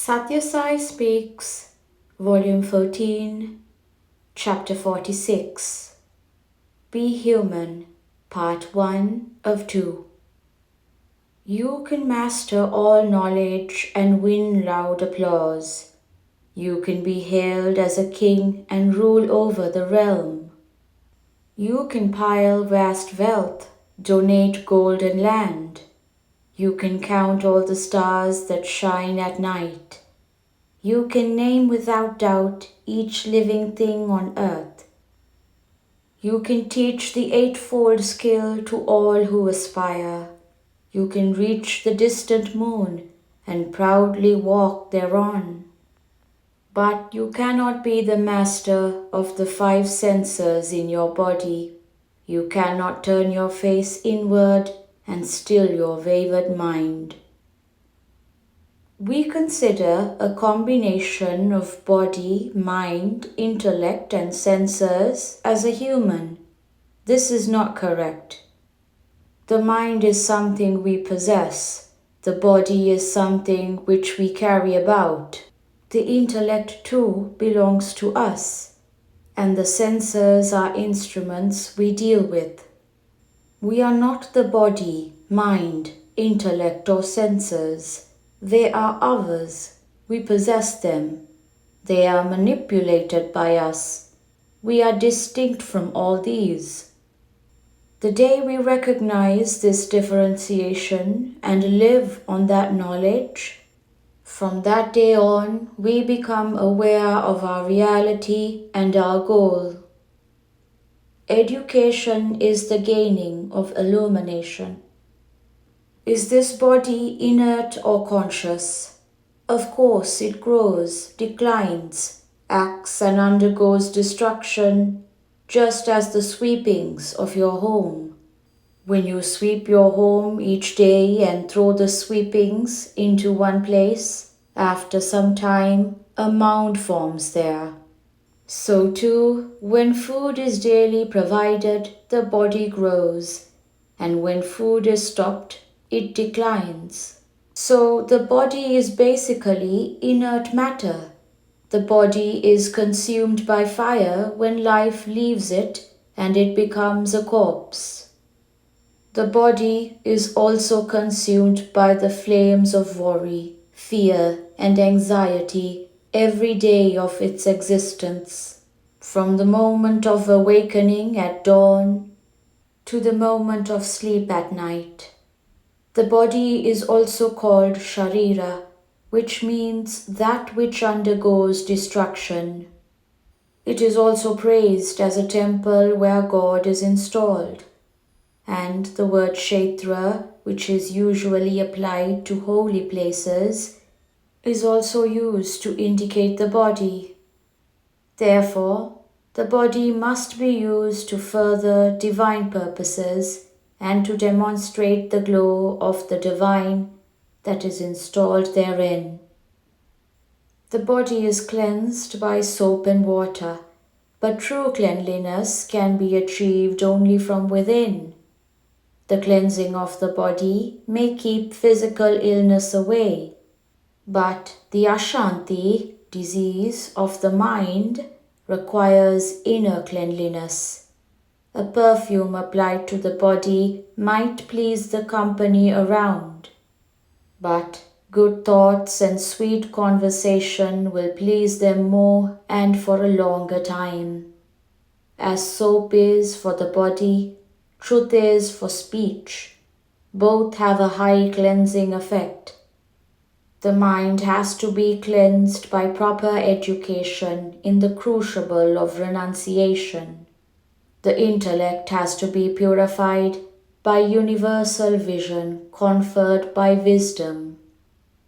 Sathya Sai Speaks, Volume 14, Chapter 46. Be Human, Part 1 of 2. You can master all knowledge and win loud applause. You can be hailed as a king and rule over the realm. You can pile vast wealth, donate gold and land. You can count all the stars that shine at night. You can name without doubt each living thing on earth. You can teach the eightfold skill to all who aspire. You can reach the distant moon and proudly walk thereon. But you cannot be the master of the five senses in your body. You cannot turn your face inward and still your wayward mind. We consider a combination of body, mind, intellect, and senses as a human. This is not correct. The mind is something we possess. The body is something which we carry about. The intellect too belongs to us, and the senses are instruments we deal with. We are not the body, mind, intellect, or senses. They are ours. We possess them. They are manipulated by us. We are distinct from all these. The day we recognize this differentiation and live on that knowledge, from that day on we become aware of our reality and our goal. Education is the gaining of illumination. Is this body inert or conscious? Of course it grows, declines, acts and undergoes destruction, just as the sweepings of your home. When you sweep your home each day and throw the sweepings into one place, after some time a mound forms there. So too, when food is daily provided, the body grows, and when food is stopped, it declines. So the body is basically inert matter. The body is consumed by fire when life leaves it and it becomes a corpse. The body is also consumed by the flames of worry, fear, and anxiety every day of its existence, from the moment of awakening at dawn to the moment of sleep at night. The body is also called Sharira, which means that which undergoes destruction. It is also praised as a temple where God is installed, and the word Kshetra, which is usually applied to holy places, is also used to indicate the body. Therefore, the body must be used to further divine purposes and to demonstrate the glow of the divine that is installed therein. The body is cleansed by soap and water, but true cleanliness can be achieved only from within. The cleansing of the body may keep physical illness away, but the Ashanti, disease of the mind, requires inner cleanliness. A perfume applied to the body might please the company around, but good thoughts and sweet conversation will please them more and for a longer time. As soap is for the body, truth is for speech. Both have a high cleansing effect. The mind has to be cleansed by proper education in the crucible of renunciation. The intellect has to be purified by universal vision conferred by wisdom.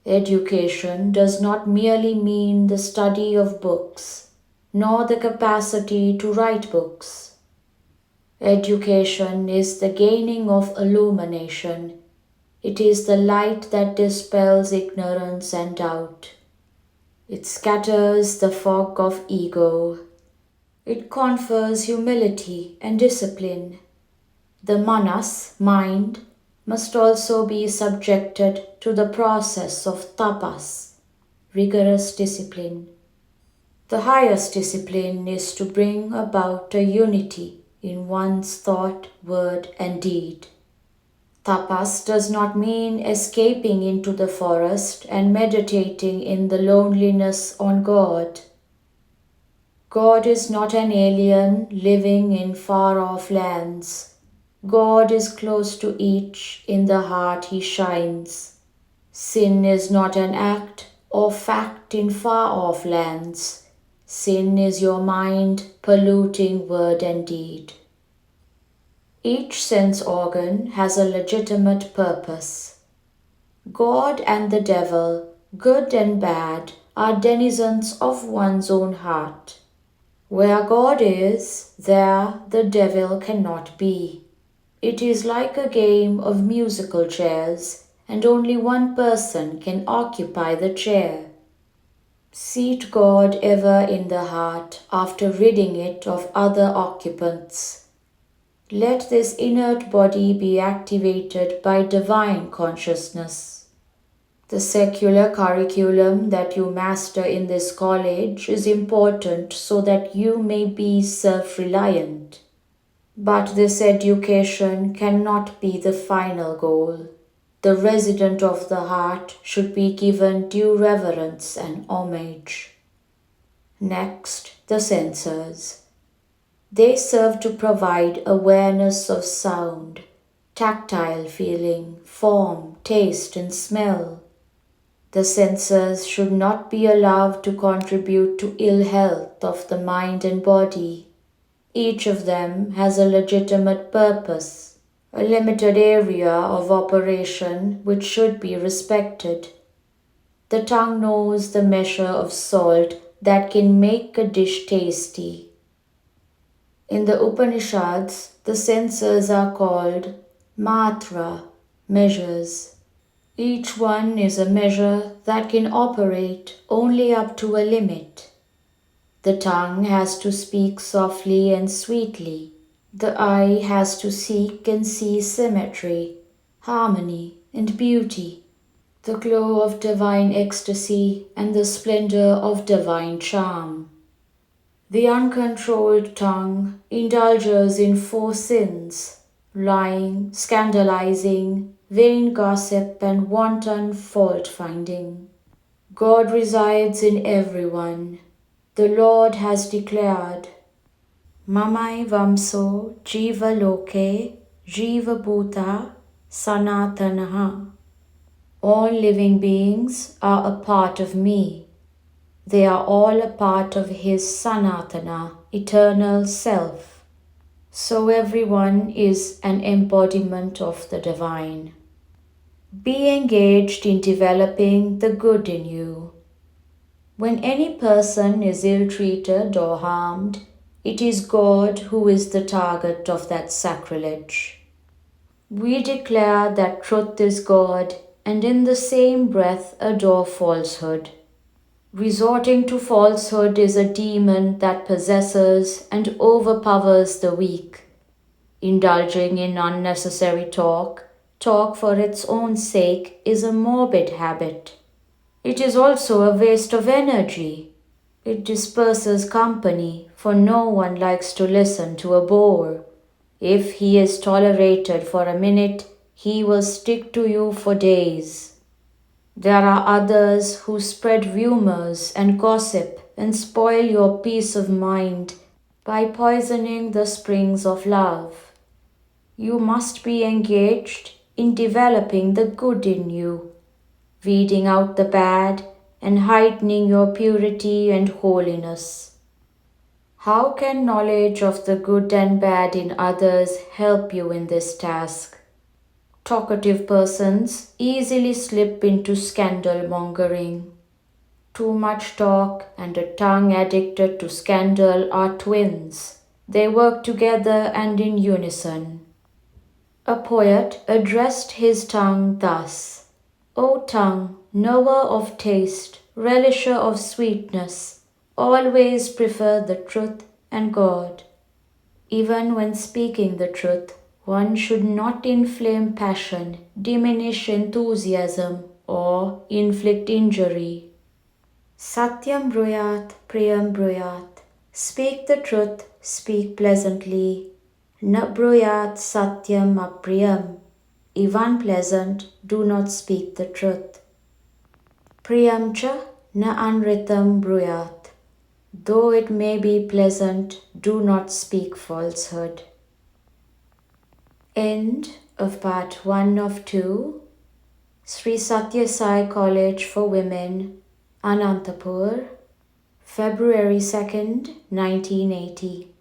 Education does not merely mean the study of books, nor the capacity to write books. Education is the gaining of illumination. It is the light that dispels ignorance and doubt. It scatters the fog of ego. It confers humility and discipline. The manas, mind, must also be subjected to the process of tapas, rigorous discipline. The highest discipline is to bring about a unity in one's thought, word, and deed. Tapas does not mean escaping into the forest and meditating in the loneliness on God. God is not an alien living in far-off lands. God is close to each in the heart he shines. Sin is not an act or fact in far-off lands. Sin is your mind polluting word and deed. Each sense organ has a legitimate purpose. God and the devil, good and bad, are denizens of one's own heart. Where God is, there the devil cannot be. It is like a game of musical chairs, and only one person can occupy the chair. Seat God ever in the heart after ridding it of other occupants. Let this inert body be activated by divine consciousness. The secular curriculum that you master in this college is important so that you may be self-reliant. But this education cannot be the final goal. The resident of the heart should be given due reverence and homage. Next, the senses. They serve to provide awareness of sound, tactile feeling, form, taste, and smell. The senses should not be allowed to contribute to ill health of the mind and body. Each of them has a legitimate purpose, a limited area of operation which should be respected. The tongue knows the measure of salt that can make a dish tasty. In the Upanishads, the senses are called matra, measures. Each one is a measure that can operate only up to a limit. The tongue has to speak softly and sweetly. The eye has to seek and see symmetry, harmony, and beauty, the glow of divine ecstasy and the splendor of divine charm. The uncontrolled tongue indulges in 4 sins: lying, scandalizing, vain gossip, and wanton fault-finding. God resides in everyone. The Lord has declared, Mamai Vamso Jiva Loke Jiva Bhuta Sanatanaha. All living beings are a part of me. They are all a part of His Sanatana, eternal self. So everyone is an embodiment of the divine. Be engaged in developing the good in you. When any person is ill-treated or harmed, it is God who is the target of that sacrilege. We declare that truth is God and in the same breath adore falsehood. Resorting to falsehood is a demon that possesses and overpowers the weak. Indulging in unnecessary talk for its own sake, is a morbid habit. It is also a waste of energy. It disperses company, for no one likes to listen to a bore. If he is tolerated for a minute, he will stick to you for days. There are others who spread rumors and gossip and spoil your peace of mind by poisoning the springs of love. You must be engaged in developing the good in you, weeding out the bad and heightening your purity and holiness. How can knowledge of the good and bad in others help you in this task? Talkative persons easily slip into scandal mongering. Too much talk and a tongue addicted to scandal are twins. They work together and in unison. A poet addressed his tongue thus: O tongue, knower of taste, relisher of sweetness, always prefer the truth and God. Even when speaking the truth, one should not inflame passion, diminish enthusiasm, or inflict injury. Satyam bruyat, priyam bruyat. Speak the truth, speak pleasantly. Na bruyat satyam apriyam. If unpleasant, do not speak the truth. Priyam cha na anritam bruyat. Though it may be pleasant, do not speak falsehood. End of part 1 of 2. Sri Sathya Sai College for Women, Anantapur, February 2nd, 1980.